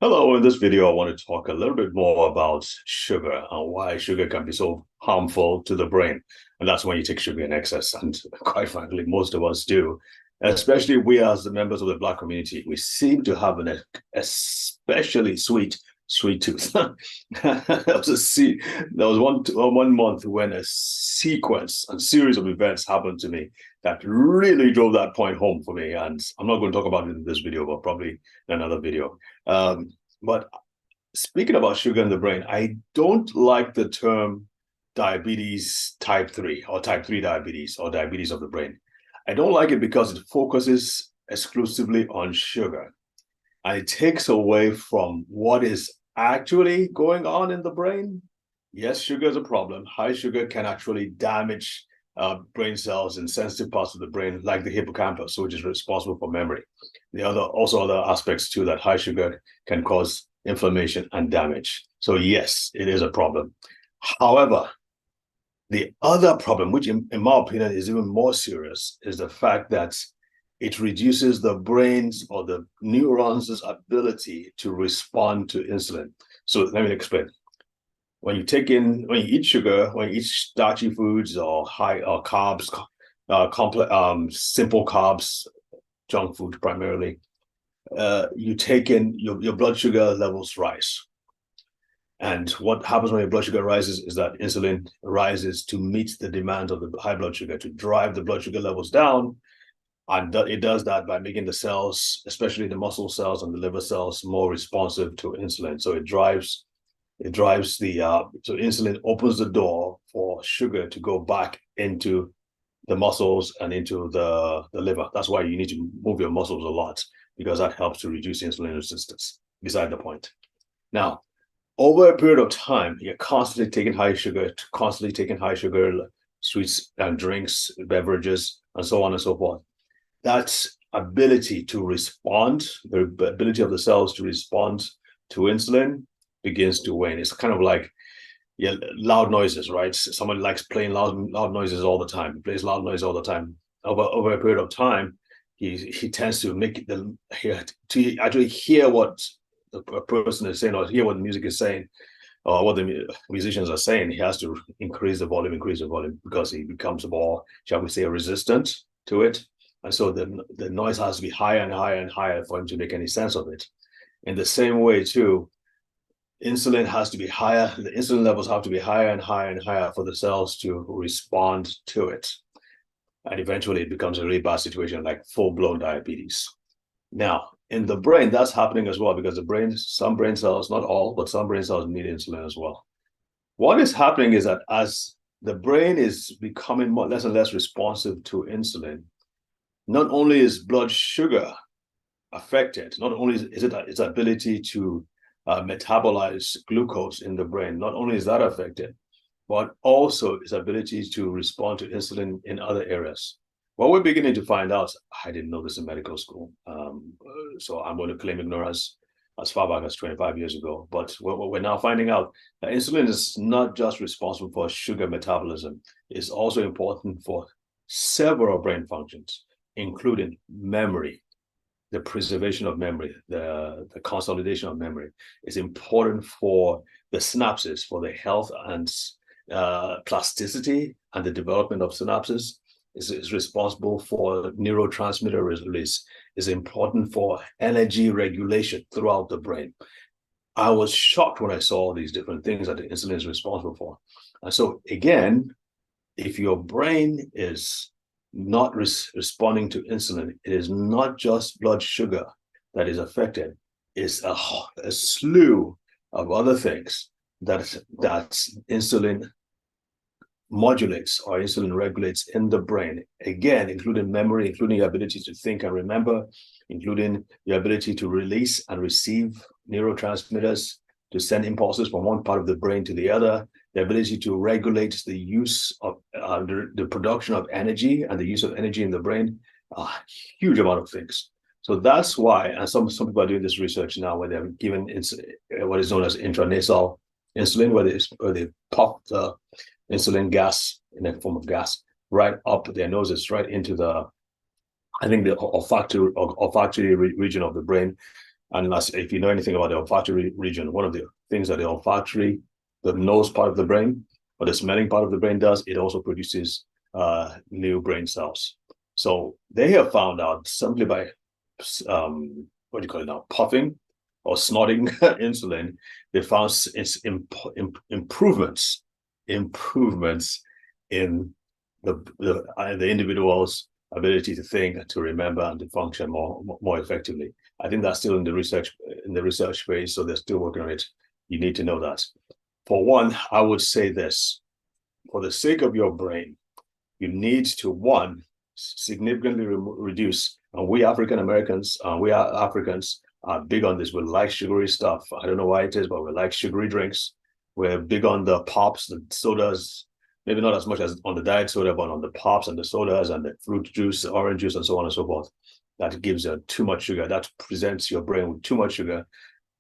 Hello, in this video, I want to talk a little bit more about sugar and why sugar can be so harmful to the brain. And that's when you take sugar in excess. And quite frankly, most of us do, especially we as the members of the Black community. We seem to have an especially sweet tooth. There was one month when a sequence and series of events happened to me that really drove that point home for me. And I'm not going to talk about it in this video, but probably in another video. But speaking about sugar in the brain, I don't like the term diabetes type 3 or type 3 diabetes or diabetes of the brain. I don't like it because it focuses exclusively on sugar and it takes away from what is actually going on in the brain. Yes, sugar is a problem. High sugar can actually damage brain cells in sensitive parts of the brain, like the hippocampus, which is responsible for memory. Also other aspects too, that high sugar can cause inflammation and damage. So yes, it is a problem. However, the other problem, which in my opinion is even more serious, is the fact that it reduces the brain's or the neurons' ability to respond to insulin. So let me explain. When you eat sugar, when you eat starchy foods or high or carbs, simple carbs, junk food primarily, you take in your blood sugar levels rise. And what happens when your blood sugar rises is that insulin rises to meet the demands of the high blood sugar, to drive the blood sugar levels down. And it does that by making the cells, especially the muscle cells and the liver cells, more responsive to insulin. So it drives so insulin opens the door for sugar to go back into the muscles and into the liver. That's why you need to move your muscles a lot, because that helps to reduce insulin resistance. Beside the point. Now, over a period of time, you're constantly taking high sugar sweets and drinks, beverages, and so on and so forth. That ability to respond, the ability of the cells to respond to insulin begins to wane. It's kind of like loud noises, right? Somebody likes playing loud noises all the time. He plays loud noise all the time. Over a period of time, he tends to make to actually hear what the person is saying or hear what the music is saying or what the musicians are saying. He has to increase the volume because he becomes more, shall we say, resistant to it. And so the noise has to be higher and higher and higher for him to make any sense of it. In the same way, too, insulin has to be higher. The insulin levels have to be higher and higher and higher for the cells to respond to it. And eventually it becomes a really bad situation, like full-blown diabetes. Now, in the brain, that's happening as well, because some brain cells, not all, but some brain cells need insulin as well. What is happening is that as the brain is becoming less and less responsive to insulin, not only is blood sugar affected, not only is it its ability to metabolize glucose in the brain, not only is that affected, but also its ability to respond to insulin in other areas. What we're beginning to find out, I didn't know this in medical school, so I'm going to claim ignorance as far back as 25 years ago. But we're now finding out that insulin is not just responsible for sugar metabolism, it's also important for several brain functions, including memory, the preservation of memory, the consolidation of memory. Is important for the synapses, for the health and plasticity and the development of synapses. Is responsible for neurotransmitter release, is important for energy regulation throughout the brain. I was shocked when I saw all these different things that the insulin is responsible for. And so again, if your brain is not responding to insulin, it is not just blood sugar that is affected. It's a slew of other things that insulin modulates or insulin regulates in the brain, again, including memory, including your ability to think and remember, including your ability to release and receive neurotransmitters, to send impulses from one part of the brain to the other, the ability to regulate the use of the production of energy and the use of energy in the brain, a huge amount of things. So that's why, and some people are doing this research now where they're given what is known as intranasal insulin, where they pop the insulin gas in a form of gas right up their noses, right into the olfactory region of the brain, Unless if you know anything about the olfactory region, one of the things that the olfactory, the nose part of the brain, or the smelling part of the brain does, it also produces new brain cells. So they have found out simply by what do you call it now, puffing or snorting insulin, they found its improvements in the individual's ability to think, to remember, and to function more effectively. I think that's still in the research phase, so they're still working on it. You need to know that. For one, I would say this: for the sake of your brain, you need to, one, significantly reduce. And we African Americans, we are Africans, are big on this. We like sugary stuff. I don't know why it is, but we like sugary drinks. We're big on the pops, the sodas, maybe not as much as on the diet soda, but on the pops and the sodas and the fruit juice, orange juice, and so on and so forth. That gives you too much sugar. That presents your brain with too much sugar,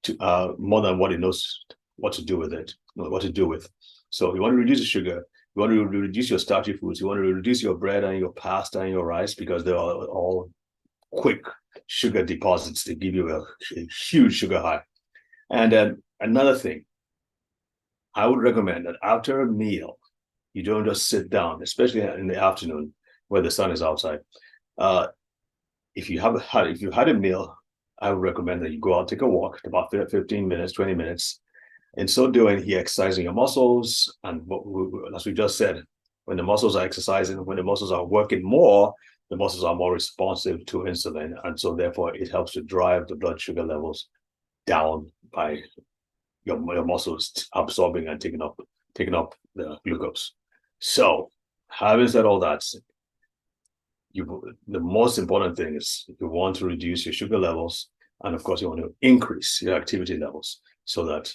to more than what it knows what to do with it, what to do with. So you want to reduce the sugar. You want to reduce your starchy foods. You want to reduce your bread and your pasta and your rice, because they're all quick sugar deposits to give you a huge sugar high. And then another thing, I would recommend that after a meal, you don't just sit down, especially in the afternoon where the sun is outside. If you had a meal, I would recommend that you go out, take a walk, about 15 minutes, 20 minutes. In so doing, you're exercising your muscles. And as we just said, when the muscles are exercising, when the muscles are working more, the muscles are more responsive to insulin. And so therefore, it helps to drive the blood sugar levels down by your muscles absorbing and taking up the glucose. So having said all that, the most important thing is you want to reduce your sugar levels, and of course you want to increase your activity levels so that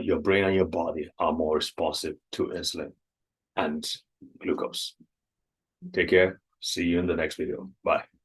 your brain and your body are more responsive to insulin and glucose. Take care. See you in the next video. Bye.